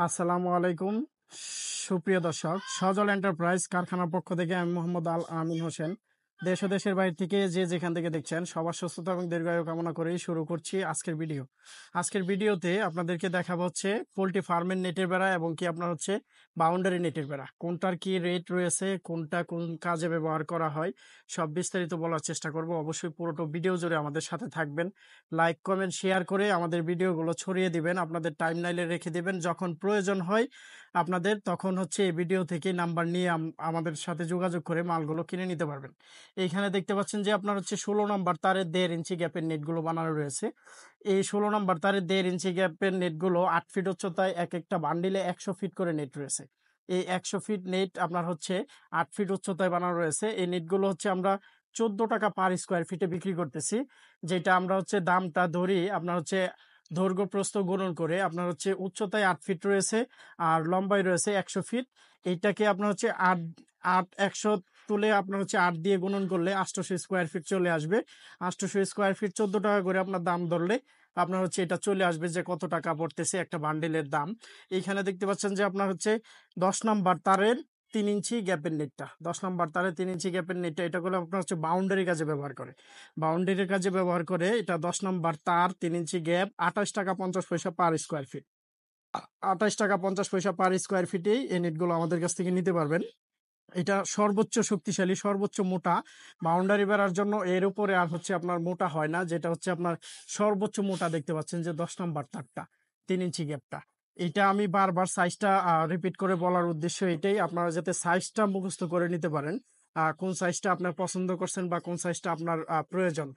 আসসালামু আলাইকুম সুপ্রিয় দর্শক, সজল এন্টারপ্রাইজ কারখানার পক্ষ থেকে আমি মোহাম্মদ আল আমিন হোসেন। দেশ ও দেশের বাইরে থেকে যে যেখান থেকে দেখছেন সবার সুস্থতা এবং দীর্ঘায়ু কামনা করেই শুরু করছি আজকের ভিডিও। আজকের ভিডিওতে আপনাদেরকে দেখাবো হচ্ছে পোল্ট্রি ফার্মের নেটের বেড়া এবং কি আপনার হচ্ছে বাউন্ডারি নেটের বেড়া, কোনটার কি রেট রয়েছে, কোনটা কোন কাজে ব্যবহার করা হয়, সব বিস্তারিত বলার চেষ্টা করব। অবশ্যই পুরোটা ভিডিও জুড়ে আমাদের সাথে থাকবেন। লাইক কমেন্ট শেয়ার করে আমাদের ভিডিওগুলো ছড়িয়ে দিবেন, আপনাদের টাইমলাইনে রেখে দিবেন। যখন প্রয়োজন হয় আপনাদের তখন হচ্ছে এই ভিডিও থেকে নাম্বার নিয়ে আমাদের সাথে যোগাযোগ করে মালগুলো কিনে নিতে পারবেন। এইখানে দেখতে পাচ্ছেন যে আপনার হচ্ছে 16 নম্বর তারের 1.5 ইঞ্চি গ্যাপের নেটগুলো বানানো রয়েছে। এই 16 নম্বর তারের 1.5 ইঞ্চি গ্যাপের নেটগুলো 8 ফিট উচ্চতায়, এক একটা বান্ডিলে 100 ফিট করে নেট রয়েছে। এই 100 ফিট নেট আপনার হচ্ছে 8 ফিট উচ্চতায় বানানো রয়েছে। এই নেটগুলো হচ্ছে আমরা 14 টাকা পার স্কোয়ার ফিটে বিক্রি করতেছি, যেটা আমরা হচ্ছে দামটা ধরি আপনার হচ্ছে দৈর্ঘ্য প্রস্থ গুণন করে। আপনার হচ্ছে উচ্চতায় 8 ফিট রয়েছে আর লম্বায় রয়েছে 100 ফিট। এইটাকে আপনার হচ্ছে 8 8 100 তুলে আপনার হচ্ছে 8 দিয়ে গুণন করলে 800 স্কোয়ার ফিট চলে আসবে। 800 স্কোয়ার ফিট 14 টাকা করে আপনার দাম ধরলে আপনার হচ্ছে এটা চলে আসবে যে কত টাকা পড়তেছে একটা বান্ডিলের দাম। এইখানে দেখতে পাচ্ছেন যে আপনার হচ্ছে 10 নম্বর তারের 3 ইঞ্চি গ্যাপের নেটটা, 10 নম্বর তারের 3 ইঞ্চি গ্যাপের নেটটা, এটা করে আপনার হচ্ছে বাউন্ডারি কাজে ব্যবহার করে। বাউন্ডারির কাজে ব্যবহার করে এটা 10 নম্বর তার 3 ইঞ্চি গ্যাপ 28 টাকা 50 পয়সা পার স্কোয়ার ফিট। 28 টাকা 50 পয়সা পার স্কোয়ার ফিটেই এই নেটগুলো আমাদের কাছ থেকে নিতে পারবেন। এটা সর্বোচ্চ শক্তিশালী, সর্বোচ্চ মোটা। বাউন্ডারি বেড়ার জন্য এর উপরে আর হচ্ছে আপনার মোটা হয় না, যেটা হচ্ছে আপনার সর্বোচ্চ মোটা দেখতে পাচ্ছেন যে 10 নম্বর তারটা 3 ইঞ্চি গ্যাপটা। এটা আমি বারবার সাইজটা রিপিট করে বলার উদ্দেশ্য এটাই, আপনারা যাতে সাইজটা মুখস্থ করে নিতে পারেন। কোন সাইজটা আপনার পছন্দ করছেন বা কোন সাইজটা আপনার প্রয়োজন,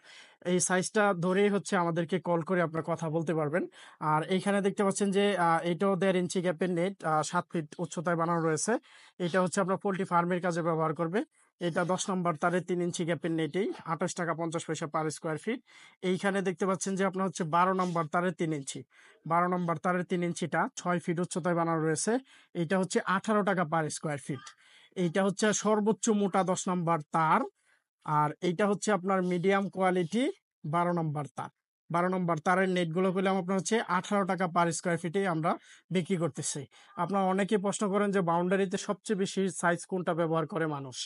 এই সাইজটা ধরেই হচ্ছে আমাদেরকে কল করে আপনার কথা বলতে পারবেন। আর এইখানে দেখতে পাচ্ছেন যে এটাও 1.5 ইঞ্চি গ্যাপের নেট, 7 ফিট উচ্চতায় বানানো রয়েছে। এটা হচ্ছে আপনার পোল্ট্রি ফার্মের কাজে ব্যবহার করবে। এটা 10 নম্বর তারের 3 ইঞ্চি গ্যাপের নেটেই 28 টাকা 50 পয়সা পার স্কোয়ার ফিট। এইখানে দেখতে পাচ্ছেন যে আপনার হচ্ছে 12 নম্বর তারের 3 ইঞ্চি, 12 নম্বর তারের 3 ইঞ্চিটা 6 ফিট উচ্চতায় বানানো রয়েছে। এইটা হচ্ছে 18 টাকা পার স্কোয়ার ফিট। এইটা হচ্ছে সর্বোচ্চ মোটা 10 নম্বর তার। আর এইটা হচ্ছে আপনার মিডিয়াম কোয়ালিটি 12 নম্বর তার। 12 নম্বর তারের নেটগুলো পেলাম আপনার হচ্ছে 18 টাকা পার স্কোয়ার ফিটে আমরা বিক্রি করতেছি। আপনারা অনেকেই প্রশ্ন করেন যে বাউন্ডারিতে সবচেয়ে বেশি সাইজ কোনটা ব্যবহার করে মানুষ।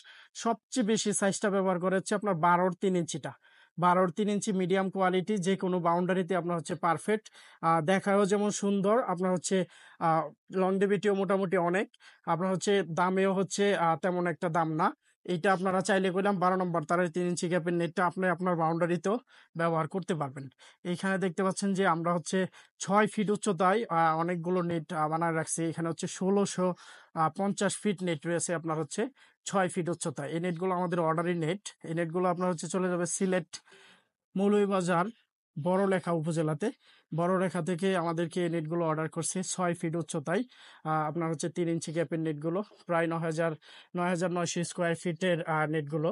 সবচেয়ে বেশি সাইজটা ব্যবহার করে হচ্ছে আপনার 12-3 ইঞ্চিটা। 12-3 ইঞ্চি মিডিয়াম কোয়ালিটি যে কোনো বাউন্ডারিতে আপনার হচ্ছে পারফেক্ট। দেখায়ও যেমন সুন্দর, আপনার হচ্ছে লংজিভিটিও মোটামুটি অনেক। আপনার হচ্ছে দামেও হচ্ছে তেমন একটা দাম না। এইটা আপনারা চাইলে করলাম 12 নম্বর তারের 3 ইঞ্চি গ্যাপের নেটটা আপনি আপনার বাউন্ডারিতেও ব্যবহার করতে পারবেন। এইখানে দেখতে পাচ্ছেন যে আমরা হচ্ছে 6 ফিট উচ্চতায় অনেকগুলো নেট বানায় রাখছি। এখানে হচ্ছে 1650 ফিট নেট রয়েছে আপনার হচ্ছে 6 ফিট উচ্চতায়। এই নেটগুলো আমাদের অর্ডারি নেট। এই নেটগুলো আপনার হচ্ছে চলে যাবে সিলেট, মৌলভীবাজার, বড়লেখা উপজেলাতে। বড়লেখা থেকে আমাদেরকে এই নেটগুলো অর্ডার করছে 6 ফিট উচ্চতায়। আপনার হচ্ছে 3 ইঞ্চি গ্যাপের নেটগুলো প্রায় 9,900 স্কোয়ার ফিটের নেটগুলো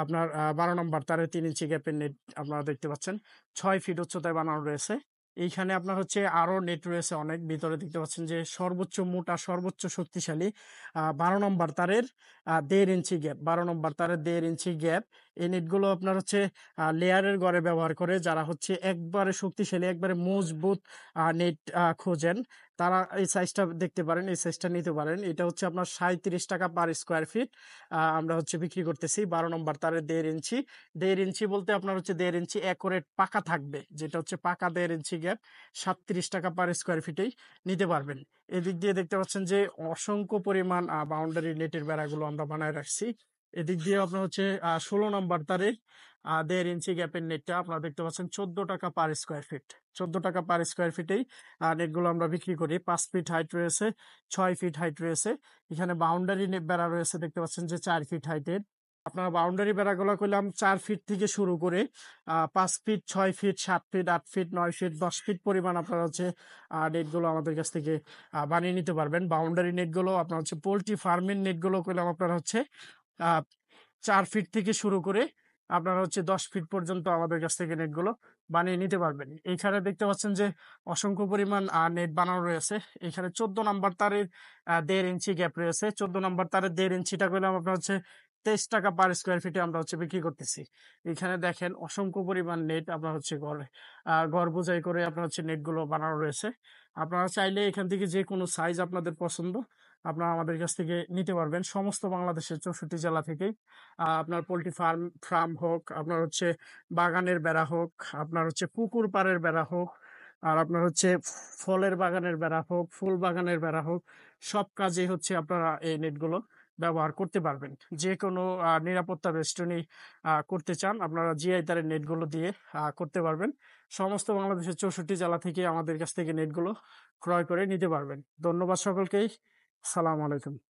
আপনার 12 নম্বর তারের 3 ইঞ্চি গ্যাপের নেট আপনারা দেখতে পাচ্ছেন 6 ফিট উচ্চতায় বানানো রয়েছে। এইখানে আপনার হচ্ছে আরো নেট রয়েছে অনেক ভিতরে, দেখতে পাচ্ছেন যে সর্বোচ্চ মোটা সর্বোচ্চ শক্তিশালী 12 নম্বর তারের 1.5 ইঞ্চি গ্যাপ, 12 নম্বর তারের 1.5 ইঞ্চি গ্যাপ। এই নেটগুলো আপনার হচ্ছে লেয়ারের ঘরে ব্যবহার করে যারা হচ্ছে একবারে শক্তিশালী একবারে মজবুত নেট খোঁজেন, তারা এই সাইজটা দেখতে পারেন, এই সাইজটা নিতে পারেন। এটা হচ্ছে আপনার 37 টাকা পার স্কোয়ার ফিট আমরা হচ্ছে বিক্রি করতেছি। 12 নম্বর তারের 1.5 ইঞ্চি, 1.5 ইঞ্চি বলতে আপনার হচ্ছে 1.5 ইঞ্চি অ্যাকুরেট পাকা থাকবে, যেটা হচ্ছে পাকা 1.5 ইঞ্চি গ্যাপ 37 টাকা পার স্কোয়ার ফিটেই নিতে পারবেন। এদিক দিয়ে দেখতে পাচ্ছেন যে অসংখ্য পরিমাণ বাউন্ডারি নেটের বেড়াগুলো আমরা বানায় রাখছি। এদিক দিয়ে আপনার হচ্ছে 16 নম্বর তারে 1.5 ইঞ্চি গ্যাপের নেটটা আপনারা দেখতে পাচ্ছেন 14 টাকা পার স্কোয়ার ফিট। 14 টাকা পার স্কোয়ার ফিটেই নেটগুলো আমরা বিক্রি করি। 5 ফিট হাইট রয়েছে, 6 ফিট হাইট রয়েছে। এখানে বাউন্ডারি বেড়া রয়েছে দেখতে পাচ্ছেন যে 4 ফিট হাইটের। আপনারা বাউন্ডারি বেড়াগুলো করলাম 4 ফিট থেকে শুরু করে 5 feet, 6 feet, 7 feet, 8 feet, 9 feet, 10 feet পরিমাণ আপনারা হচ্ছে নেটগুলো আমাদের কাছ থেকে বানিয়ে নিতে পারবেন। বাউন্ডারি নেটগুলো আপনার হচ্ছে পোল্ট্রি ফার্মের নেটগুলো করলাম আপনারা হচ্ছে আহ 4 ফিট থেকে শুরু করে আপনারা হচ্ছে 10 ফিট পর্যন্ত আমাদের কাছ থেকে নেটগুলো বানিয়ে নিতে পারবেন। এইখানে দেখতে পাচ্ছেন যে অসংখ্য পরিমাণ নেট বানানো রয়েছে। এখানে 14 নম্বর তারের 1.5 ইঞ্চি গ্যাপ রয়েছে। 14 নম্বর তারের 1.5 ইঞ্চিটা করলাম আপনার হচ্ছে 23 টাকা পার স্কোয়ার ফিটে আমরা হচ্ছে বিক্রি করতেছি। এখানে দেখেন অসংখ্য পরিমাণ নেট আপনার হচ্ছে ঘর বোঝাই করে আপনার হচ্ছে নেটগুলো বানানো রয়েছে। আপনারা চাইলে এখান থেকে যে কোনো সাইজ আপনাদের পছন্দ আপনারা আমাদের কাছ থেকে নিতে পারবেন। সমস্ত বাংলাদেশের 64 জেলা থেকেই আপনার পোল্ট্রি ফার্ম হোক, আপনার হচ্ছে বাগানের বেড়া হোক, আপনার হচ্ছে পুকুর পাড়ের বেড়া হোক, আর আপনার হচ্ছে ফলের বাগানের বেড়া হোক, ফুল বাগানের বেড়া হোক, সব কাজেই হচ্ছে আপনারা এই নেটগুলো ব্যবহার করতে পারবেন। যেকোনো নিরাপত্তা বেষ্টনী করতে চান আপনারা জিআই তারের নেটগুলো দিয়ে করতে পারবেন। সমস্ত বাংলাদেশের 64 জেলা থেকে আমাদের কাছ থেকে নেটগুলো ক্রয় করে নিতে পারবেন। ধন্যবাদ সকলকেই। সালাম আলাইকুম।